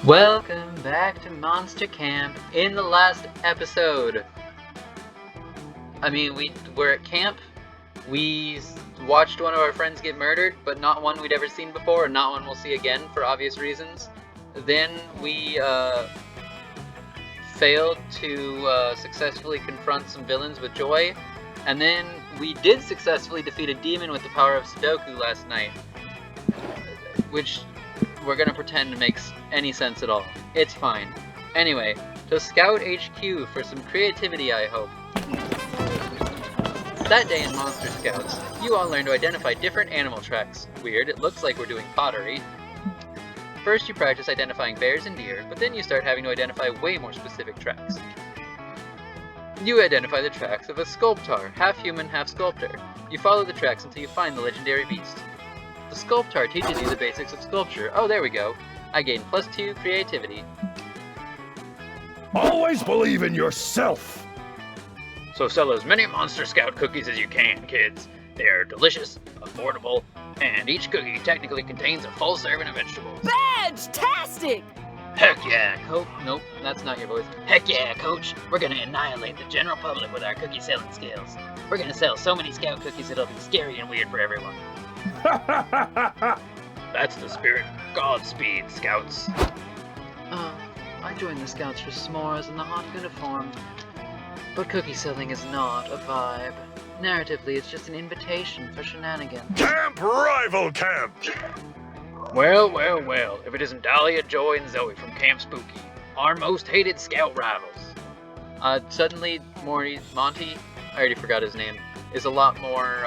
Welcome back to Monster Camp. In the last episode, we were at camp. We watched one of our friends get murdered, but not one we'd ever seen before, and not one we'll see again for obvious reasons. Then we failed to successfully confront some villains with Joy, and then we did successfully defeat a demon with the power of Sudoku last night, which we're gonna pretend makes any sense at all. It's fine. Anyway, to Scout HQ for some creativity, I hope. That day in Monster Scouts, you all learn to identify different animal tracks. Weird, it looks like we're doing pottery. First you practice identifying bears and deer, but then you start having to identify way more specific tracks. You identify the tracks of a Sculptar, half human, half sculptor. You follow the tracks until you find the legendary beast. The Sculptar teaches you the basics of sculpture. Oh, there we go. I gain +2 creativity. Always believe in yourself! So sell as many Monster Scout cookies as you can, kids. They are delicious, affordable, and each cookie technically contains a full serving of vegetables. Badge-tastic! Heck yeah, Coach. Nope, that's not your voice. Heck yeah, Coach. We're gonna annihilate the general public with our cookie selling skills. We're gonna sell so many Scout cookies it'll be scary and weird for everyone. That's the spirit. Godspeed, Scouts. I joined the Scouts for s'mores and the hot uniform. But cookie selling is not a vibe. Narratively, it's just an invitation for shenanigans. Camp Rival Camp! Well, well, well, if it isn't Dahlia, Joy, and Zoe from Camp Spooky, our most hated Scout rivals. Suddenly, Monty, I already forgot his name, is a lot more,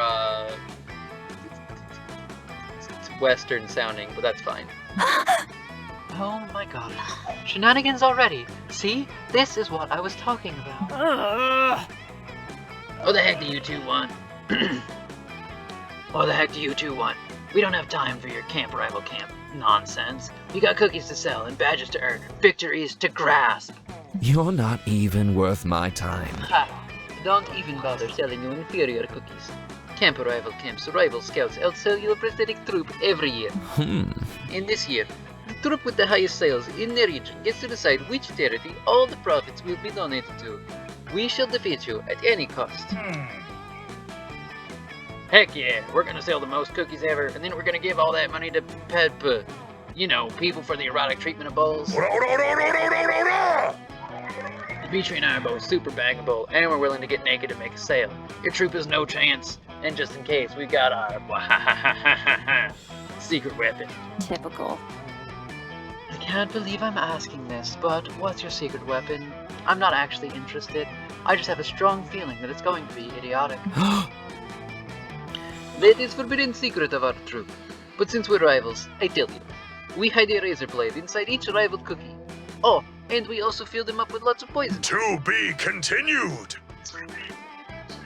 Western sounding, but that's fine. Oh my god. Shenanigans already. See? This is what I was talking about. What the heck do you two want? What the heck do you two want? We don't have time for your camp rival camp nonsense. You got cookies to sell and badges to earn, victories to grasp. You're not even worth my time. Ha! Don't even bother selling you inferior cookies. Camp rival camps, rival scouts outsell your prosthetic troop every year. And this year, the troop with the highest sales in the region gets to decide which charity all the profits will be donated to. We shall defeat you at any cost. Heck yeah, we're gonna sell the most cookies ever, and then we're gonna give all that money to you know, people for the erotic treatment of bulls. Dimitri and I are both super baggable, and we're willing to get naked to make a sale. Your troop has no chance, and just in case, we got our secret weapon. Typical. I can't believe I'm asking this, but what's your secret weapon? I'm not actually interested. I just have a strong feeling that it's going to be idiotic. That is forbidden secret of our troop. But since we're rivals, I tell you, we hide a razor blade inside each rival cookie. Oh, and we also fill them up with lots of poison. To be continued!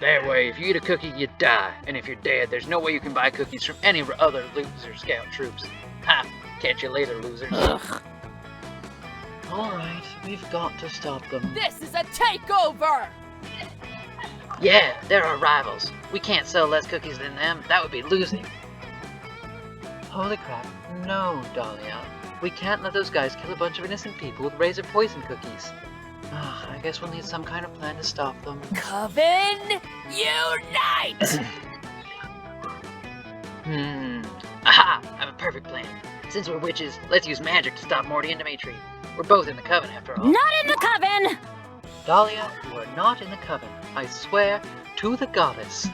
That way, if you eat a cookie, you die. And if you're dead, there's no way you can buy cookies from any other loser Scout troops. Ha! Catch you later, losers. Ugh. Alright, we've got to stop them. This is a takeover! Yeah, they're our rivals. We can't sell less cookies than them. That would be losing. Holy crap. No, Dahlia. We can't let those guys kill a bunch of innocent people with razor poison cookies. I guess we'll need some kind of plan to stop them. Coven, unite! Aha! I have a perfect plan. Since we're witches, let's use magic to stop Morty and Dimitri. We're both in the Coven after all. Not in the coven! Dahlia, you are not in the Coven. I swear to the goddess.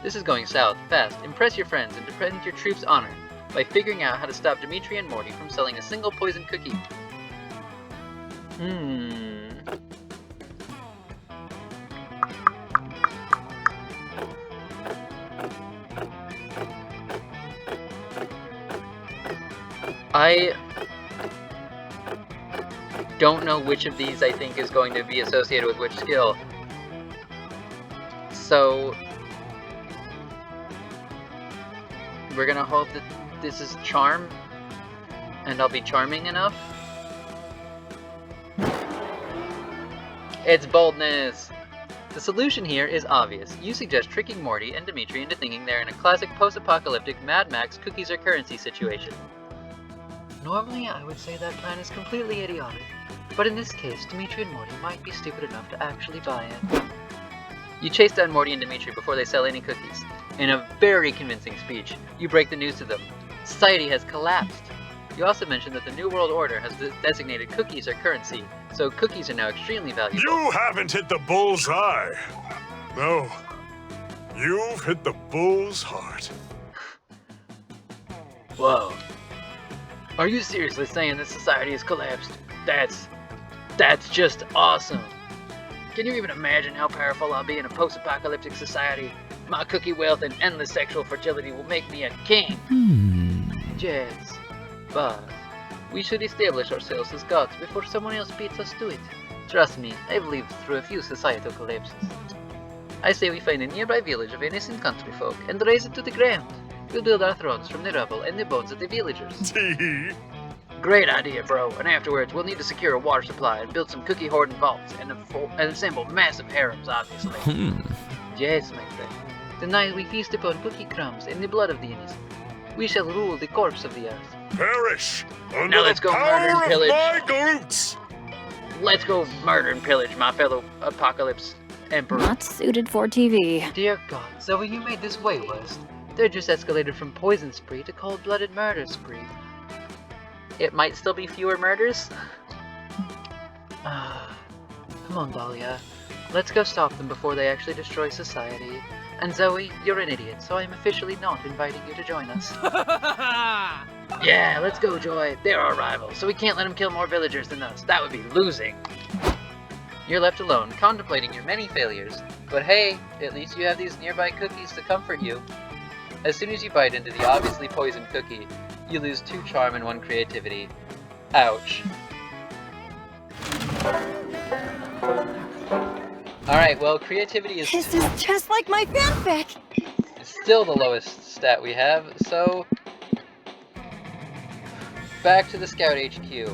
This is going south, fast. Impress your friends and defend your troops' honor by figuring out how to stop Dimitri and Morty from selling a single poison cookie. I don't know which of these I think is going to be associated with which skill. So we're gonna hope that this is charm, and I'll be charming enough. It's boldness! The solution here is obvious. You suggest tricking Morty and Dimitri into thinking they're in a classic post-apocalyptic Mad Max cookies or currency situation. Normally, I would say that plan is completely idiotic, but in this case, Dimitri and Morty might be stupid enough to actually buy it. You chase down Morty and Dimitri before they sell any cookies. In a very convincing speech, you break the news to them. Society has collapsed. You also mention that the New World Order has designated cookies as currency, so cookies are now extremely valuable. You haven't hit the bull's eye. No. You've hit the bull's heart. Whoa. Are you seriously saying that society has collapsed? That's just awesome. Can you even imagine how powerful I'll be in a post-apocalyptic society? My cookie wealth and endless sexual fertility will make me a king. Yes, but we should establish ourselves as gods before someone else beats us to it. Trust me, I've lived through a few societal collapses. I say we find a nearby village of innocent country folk and raise it to the ground. We'll build our thrones from the rubble and the bones of the villagers. Tee. Great idea, bro. And afterwards, we'll need to secure a water supply and build some cookie hoarding vaults and assemble massive harems, obviously. Yes, my friend. Tonight we feast upon cookie crumbs and the blood of the innocent. We shall rule the corpse of the earth. Perish under Now let's the go murder and power pillage. of my glutes. Let's go murder and pillage, my fellow apocalypse emperor. Not suited for TV. Dear God, Zoe, you made this way worse. They're just escalated from poison spree to cold-blooded murder spree. It might still be fewer murders? Come on, Dahlia. Let's go stop them before they actually destroy society. And Zoe, you're an idiot, so I'm officially not inviting you to join us. Yeah, let's go, Joy. They're our rivals, so we can't let them kill more villagers than us. That would be losing. You're left alone, contemplating your many failures. But hey, at least you have these nearby cookies to comfort you. As soon as you bite into the obviously poisoned cookie, you lose 2 charm and 1 creativity. Ouch. Alright, well, creativity is This is just like my fanfic. still the lowest stat we have, so back to the Scout HQ.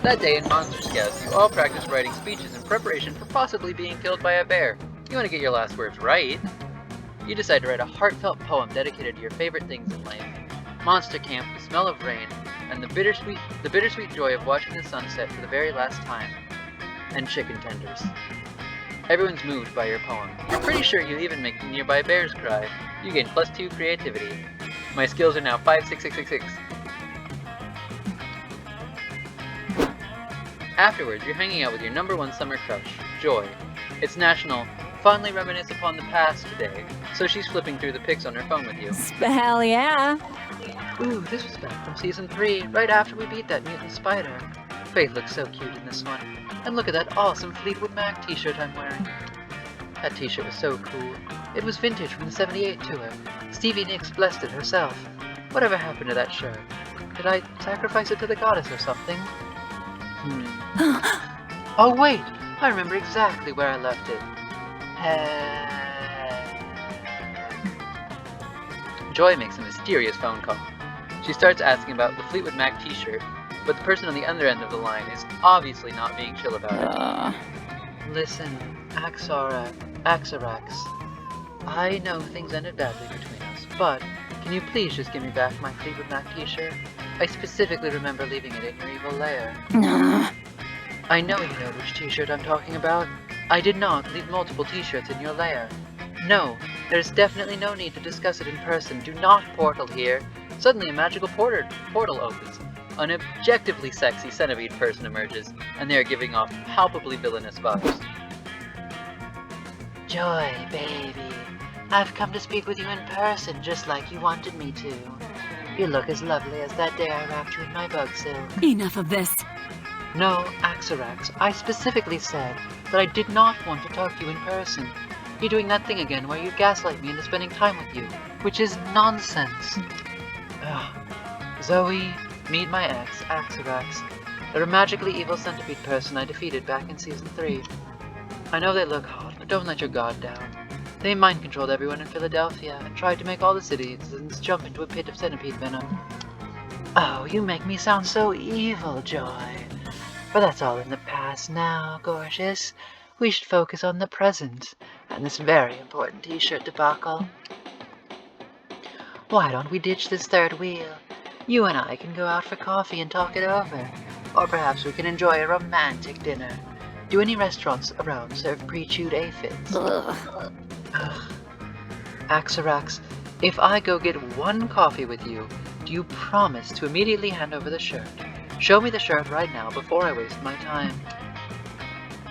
That day in Monster Scouts, you all practice writing speeches in preparation for possibly being killed by a bear. You want to get your last words right. You decide to write a heartfelt poem dedicated to your favorite things in life. Monster camp, the smell of rain, and the bittersweet joy of watching the sunset for the very last time. And chicken tenders. Everyone's moved by your poem. You're pretty sure you even make the nearby bears cry. You gain +2 creativity. My skills are now 5, 6, 6, 6, 6. Afterwards, you're hanging out with your #1 summer crush, Joy. It's National Fondly Reminisce Upon the Past Day, so she's flipping through the pics on her phone with you. Hell yeah. Ooh, this was back from Season 3, right after we beat that mutant spider. Faith looks so cute in this one. And look at that awesome Fleetwood Mac t-shirt I'm wearing. That t-shirt was so cool. It was vintage from the '78 tour. Stevie Nicks blessed it herself. Whatever happened to that shirt? Did I sacrifice it to the goddess or something? Oh wait! I remember exactly where I left it. Joy makes a mysterious phone call. She starts asking about the Fleetwood Mac t-shirt, but the person on the other end of the line is obviously not being chill about it. Listen, Axarax. I know things ended badly between us, but can you please just give me back my Fleetwood Mac t-shirt? I specifically remember leaving it in your evil lair. I know you know which t-shirt I'm talking about. I did not leave multiple t-shirts in your lair. No, there's definitely no need to discuss it in person. Do not portal here. Suddenly a magical portal opens. An objectively sexy centipede person emerges, and they are giving off palpably villainous vibes. Joy, baby. I've come to speak with you in person, just like you wanted me to. You look as lovely as that day I wrapped you in my bug silk. Enough of this. No, Axarax, I specifically said that I did not want to talk to you in person. You're doing that thing again where you gaslight me into spending time with you, which is nonsense. Ugh. Zoe, meet my ex, Axarax. They're a magically evil centipede person I defeated back in Season 3. I know they look hot, but don't let your guard down. They mind-controlled everyone in Philadelphia and tried to make all the citizens jump into a pit of centipede venom. Oh, you make me sound so evil, Joy. But that's all in the past now, gorgeous. We should focus on the present, and this very important t-shirt debacle. Why don't we ditch this third wheel? You and I can go out for coffee and talk it over. Or perhaps we can enjoy a romantic dinner. Do any restaurants around serve pre-chewed aphids? Ugh. Ugh. Axarax, if I go get one coffee with you, do you promise to immediately hand over the shirt? Show me the shirt right now before I waste my time.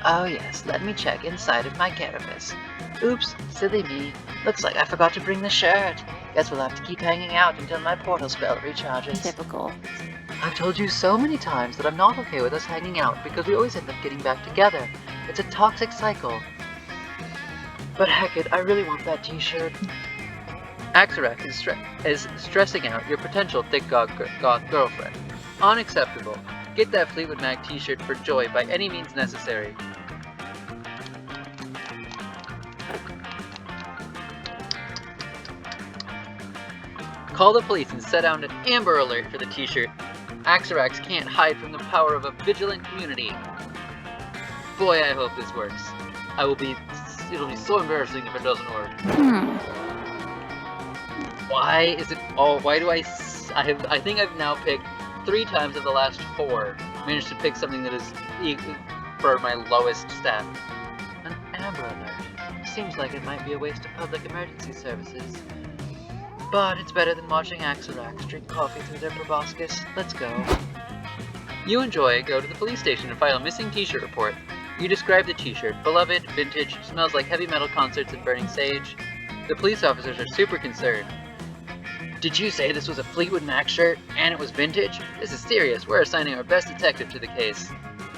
Oh yes, let me check inside of my carapace. Oops, silly me. Looks like I forgot to bring the shirt. Guess we'll have to keep hanging out until my portal spell recharges. Typical. I've told you so many times that I'm not okay with us hanging out because we always end up getting back together. It's a toxic cycle. But heck it, I really want that t-shirt. Axarax is stressing out your potential thick goth girlfriend. Unacceptable. Get that Fleetwood Mac t-shirt for Joy by any means necessary. Call the police and set out an Amber Alert for the t-shirt. Axarax can't hide from the power of a vigilant community. Boy, I hope this works. It'll be so embarrassing if it doesn't work. Why is it all, why do I think I've now picked 3 times of the last 4 managed to pick something that is for my lowest stat. An Amber Alert. Seems like it might be a waste of public emergency services. But it's better than watching Axarax drink coffee through their proboscis. Let's go. You and Joy go to the police station and file a missing t-shirt report. You describe the t-shirt. Beloved, vintage, smells like heavy metal concerts and burning sage. The police officers are super concerned. Did you say this was a Fleetwood Mac shirt and it was vintage? This is serious. We're assigning our best detective to the case.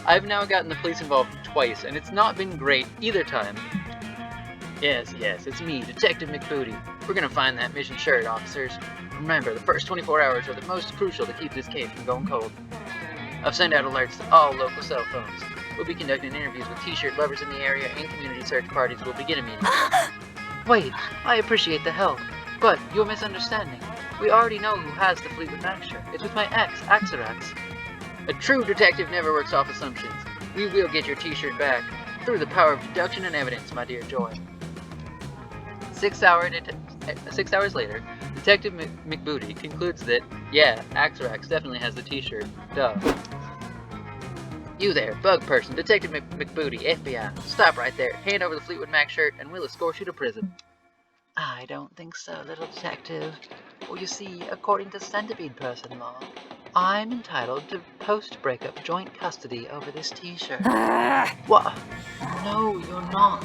I've now gotten the police involved twice, and it's not been great either time. Yes, it's me, Detective McBooty. We're gonna find that mission shirt, officers. Remember, the first 24 hours are the most crucial to keep this case from going cold. I've sent out alerts to all local cell phones. We'll be conducting interviews with t-shirt lovers in the area, and community search parties will begin immediately. Wait, I appreciate the help, but you're misunderstanding. We already know who has the Fleetwood Mac shirt. It's with my ex, Axarax. A true detective never works off assumptions. We will get your t-shirt back, through the power of deduction and evidence, my dear Joy. 6 hours later, Detective McBooty concludes that, yeah, Axarax definitely has the t-shirt. Duh. You there, bug person, Detective McBooty, FBI. Stop right there, hand over the Fleetwood Mac shirt, and we'll escort you to prison. I don't think so, little detective. Well, you see, according to Centipede Person law, I'm entitled to post-breakup joint custody over this t-shirt. What? No, you're not.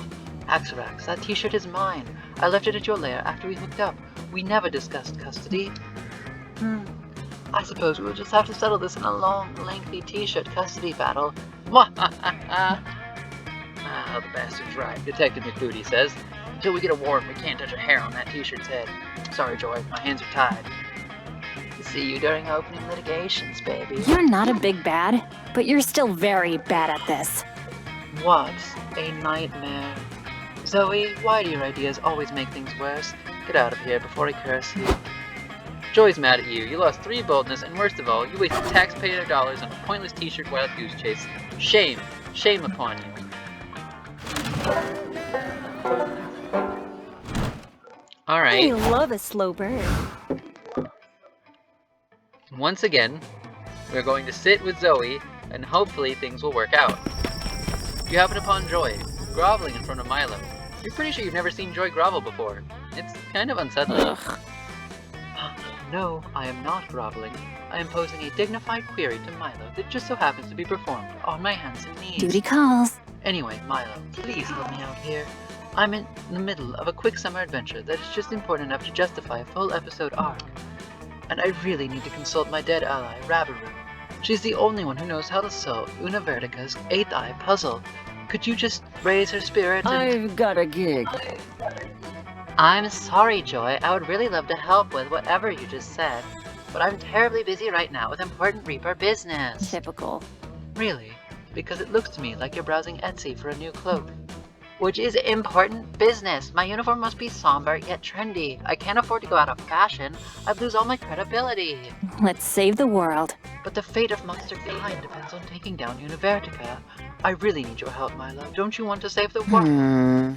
Axarax, that t-shirt is mine. I left it at your lair after we hooked up. We never discussed custody. I suppose we'll just have to settle this in a long, lengthy t-shirt custody battle. Ah, the bastard's right, Detective McBooty says. Until we get a warrant, we can't touch a hair on that t-shirt's head. Sorry, Joy, my hands are tied. See you during opening litigations, baby. You're not a big bad, but you're still very bad at this. What a nightmare. Zoe, why do your ideas always make things worse? Get out of here before I curse you. Joy's mad at you. You lost 3 boldness, and worst of all, you wasted taxpayer dollars on a pointless t-shirt wild goose chase. Shame. Shame upon you. Alright. I love a slow burn. Once again, we're going to sit with Zoe, and hopefully things will work out. You happen upon Joy, groveling in front of Milo. You're pretty sure you've never seen Joy grovel before. It's kind of unsettling. Ugh. No, I am not groveling. I am posing a dignified query to Milo that just so happens to be performed on my hands and knees. Duty calls. Anyway, Milo, please help me out here. I'm in the middle of a quick summer adventure that is just important enough to justify a full episode arc. And I really need to consult my dead ally, Rabaru. She's the only one who knows how to solve Una Vertica's 8th eye puzzle. Could you just raise her spirit and— I've got a gig. I'm sorry, Joy. I would really love to help with whatever you just said, but I'm terribly busy right now with important Reaper business. Typical. Really? Because it looks to me like you're browsing Etsy for a new cloak. Which is important business. My uniform must be somber yet trendy. I can't afford to go out of fashion. I'd lose all my credibility. Let's save the world. But the fate of Monster Kind depends on taking down Una Vertica. I really need your help, Milo. Don't you want to save the world?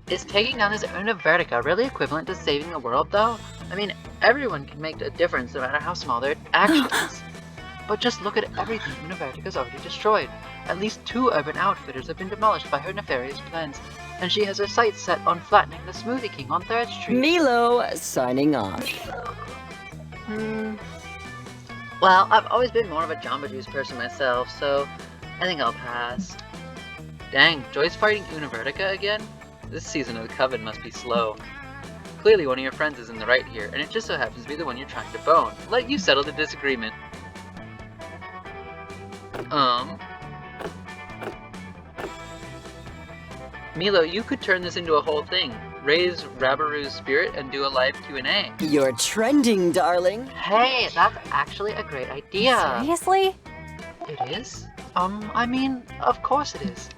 Is taking down this Una Vertica really equivalent to saving the world, though? I mean, everyone can make a difference no matter how small their actions. But just look at everything Univertica's already destroyed. At least 2 urban outfitters have been demolished by her nefarious plans, and she has her sights set on flattening the Smoothie King on 3rd Street. Milo signing off. Well, I've always been more of a Jamba Juice person myself, so I think I'll pass. Dang, Joy's fighting Univertica again? This season of the Coven must be slow. Clearly one of your friends is in the right here, and it just so happens to be the one you're trying to bone. Let you settle the disagreement. Milo, you could turn this into a whole thing. Raise Rabaru's spirit and do a live Q&A. You're trending, darling. Hey, that's actually a great idea. Seriously? It is? I mean, of course it is.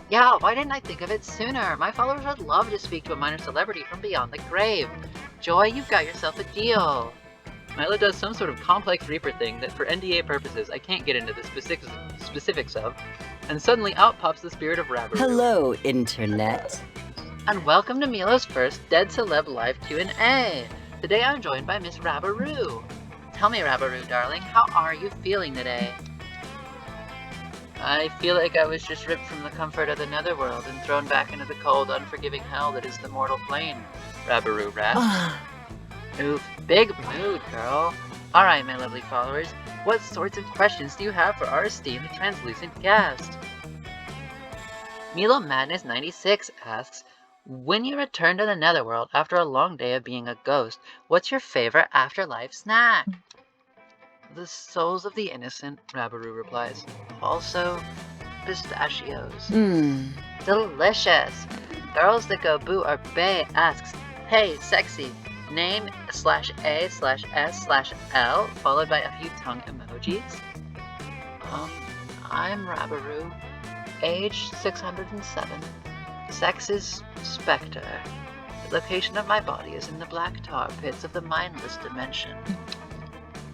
Yeah, why didn't I think of it sooner? My followers would love to speak to a minor celebrity from beyond the grave. Joy, you've got yourself a deal. Milo does some sort of complex Reaper thing that for NDA purposes I can't get into the specifics of, and suddenly out pops the spirit of Rabaru. Hello, Internet. And welcome to Milo's first Dead Celeb Live Q&A. Today I'm joined by Miss Rabaru. Tell me, Rabaru, darling, how are you feeling today? I feel like I was just ripped from the comfort of the netherworld and thrown back into the cold, unforgiving hell that is the mortal plane, Rabaru rasped. Oof, big mood, girl. Alright, my lovely followers, what sorts of questions do you have for our esteemed translucent guest? Milo Madness 96 asks, when you return to the netherworld after a long day of being a ghost, what's your favorite afterlife snack? The souls of the innocent, Rabaru replies. Also, pistachios. Delicious. Girls that go boo or bae asks, hey, sexy, name /A/S/S/L followed by a few tongue emojis. I'm Rabaru, age 607. Sex is Spectre. The location of my body is in the black tar pits of the mindless dimension.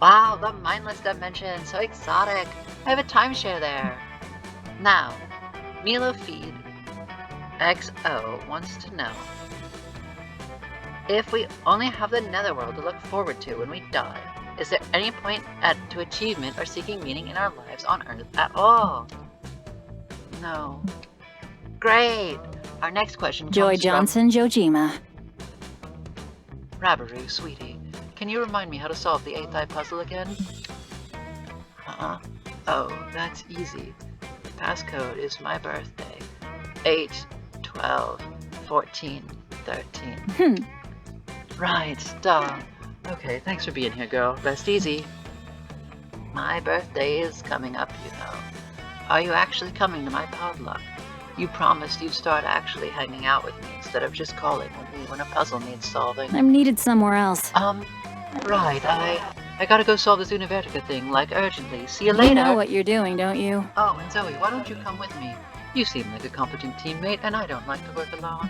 Wow, the mindless dimension, so exotic. I have a timeshare there. Now, Milo Feed XO wants to know, if we only have the netherworld to look forward to when we die, is there any point to achievement or seeking meaning in our lives on Earth at all? No. Great! Our next question comes Joy Johnson, Jojima. Rabaru, sweetie, can you remind me how to solve the 8th eye puzzle again? Oh, that's easy. The passcode is my birthday. 8/12/14/13. Right, duh. Okay, thanks for being here, girl. Rest easy. My birthday is coming up, you know. Are you actually coming to my potluck? You promised you'd start actually hanging out with me instead of just calling with me when a puzzle needs solving. I'm needed somewhere else. Right, I gotta go solve this Univertica thing, like, urgently. See you later! You know what you're doing, don't you? Oh, and Zoe, why don't you come with me? You seem like a competent teammate, and I don't like to work alone.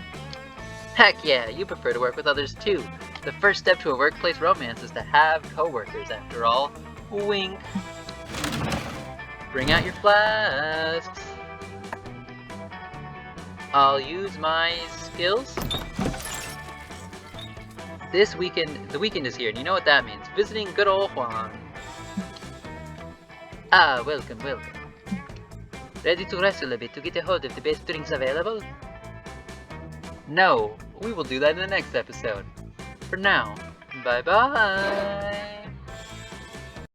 Heck yeah, you prefer to work with others too. The first step to a workplace romance is to have co-workers, after all. Wink. Bring out your flasks. I'll use my skills. The weekend is here, and you know what that means. Visiting good old Juan. Ah, welcome. Ready to wrestle a bit to get a hold of the best drinks available? No, we will do that in the next episode. For now, bye-bye!